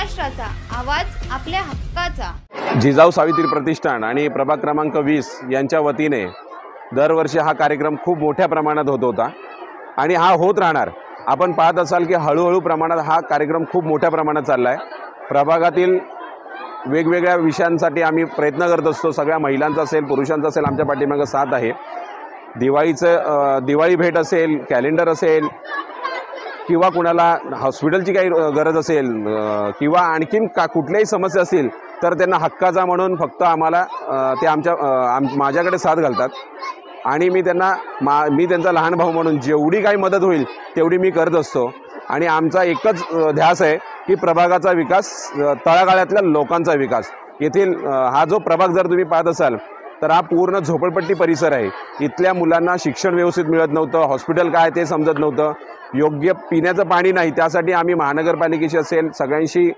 महाराष्ट्राचा आवाज आपल्या हक्काचा। जिजाऊ सावित्री प्रतिष्ठान आणि प्रभाग क्रमांक 20 यांच्या वतीने दरवर्षी हा कार्यक्रम खूप मोठ्या प्रमाणात होत होता आणि हा होत राहणार। आपण पाहत असाल की हळूहळू प्रमाणात हा कार्यक्रम खूप मोठ्या प्रमाणात चालला आहे। प्रभागातील वेगवेगळ्या विषयांसाठी आम्ही प्रयत्न करत असतो। सगळ्या महिलांचा असेल, पुरुषांचा असेल, आमच्या पाठीमागे साथ आहे। दिवाळी भेट असेल, कॅलेंडर असेल किंवा कुणाला हॉस्पिटलची काही गरज असेल किंवा आणखीन कुठल्याही समस्या असतील तर त्यांना हक्काचा म्हणून फक्त आम्हाला ते माझ्याकडे साथ घालतात आणि मी त्यांचा लहान भाऊ म्हणून जेवढी काही मदत होईल तेवढी मी करत असतो। आणि आमचा एकच ध्यास आहे की प्रभागाचा विकास, तळागाळातल्या लोकांचा विकास। येथील हा जो प्रभाग जर तुम्ही पाहत असाल तर हा पूर्ण झोपडपट्टी परिसर आहे। इथल्या मुलांना शिक्षण व्यवस्थित मिळत नव्हतं, हॉस्पिटल काय ते समजत नव्हतं, योग्य पिण्याचं पाणी नाही। त्यासाठी आम्ही महानगरपालिकेशी असेल सगळ्यांशी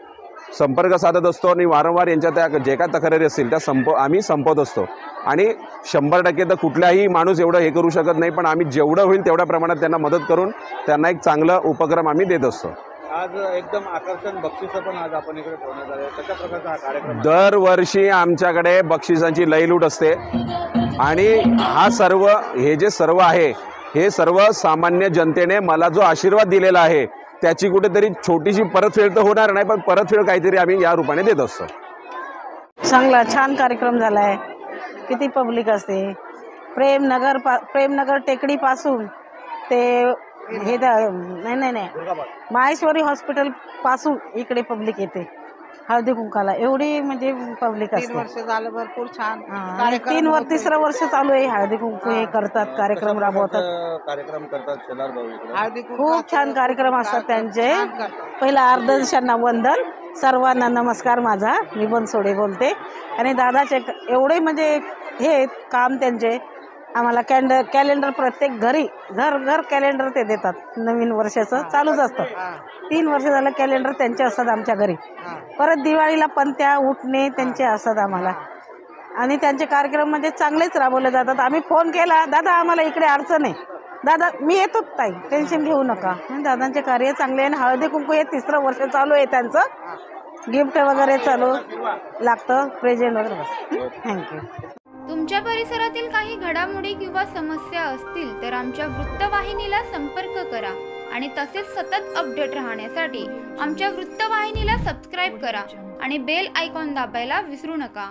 संपर्क साधत असतो आणि वारंवार यांच्या त्या जे काय तक्रारी असतील त्या आम्ही संपवत असतो। आणि 100% तर कुठलाही माणूस एवढं हे करू शकत नाही, पण आम्ही जेवढं होईल तेवढ्या प्रमाणात त्यांना मदत करून त्यांना एक चांगला उपक्रम आम्ही देत असतो। आज एकदम आकर्षण बक्षिसं पण आज आपण इकडे ठेवण्यात आले, कशा प्रकारचा हा कार्यक्रम? दरवर्षी आमच्याकडे बक्षिसांची लयलूट असते आणि हे जे सर्व आहे हे सर्व सामान्य जनतेने मला जो आशीर्वाद दिलेला आहे त्याची कुठेतरी छोटीशी परतफेड तर होणार नाही, पण परतफेड काहीतरी आम्ही या रूपाने देत असतो। चांगला छान कार्यक्रम झाला आहे। किती पब्लिक असते। प्रेमनगर टेकडीपासून ते नाही माहेश्वरी हॉस्पिटल पासून इकडे पब्लिक येते हळदी कुंकाला। एवढी म्हणजे पब्लिक असते। 3 वर्ष झालं, भरपूर छान। 3-3 वर्ष चालू आहे हळदी कुंकू हे करतात, कार्यक्रम राबवतात, कार्यक्रम करतात शेलार भाऊ इकडे। खूप छान कार्यक्रम असतात त्यांचे। पहिला अर्धदिशांना वंदन, सर्वांना नमस्कार। माझा मी बनसोडे बोलते। आणि दादाचे एवढे म्हणजे हे काम त्यांचे आम्हाला कॅलेंडर प्रत्येक घर कॅलेंडर ते देतात। नवीन वर्षाचं चालूच असतं। 3 वर्ष झालं कॅलेंडर त्यांचे असतात आमच्या घरी। परत दिवाळीला पंत्या उठणे त्यांचे असतात आम्हाला। आणि त्यांचे कार्यक्रम म्हणजे चांगलेच राबवले जातात। आम्ही फोन केला, दादा आम्हाला इकडे अडचण आहे, दादा मी येतो ताई, टेन्शन घेऊ नका। दादांचे कार्य चांगले आहे। हळदी कुंकू हे 3रं वर्ष चालू आहे त्यांचं। गिफ्ट वगैरे चालू लागतं, प्रेझेंट वगैरे। थँक्यू। तुमच्या परिसरातील काही घडामोडी किंवा समस्या असतील तर आमच्या वृत्तवाहिनीला संपर्क करा आणि तसेच सतत अपडेट राहण्यासाठी आमच्या वृत्तवाहिनीला सबस्क्राईब करा आणि बेल आयकॉन दाबायला विसरू नका।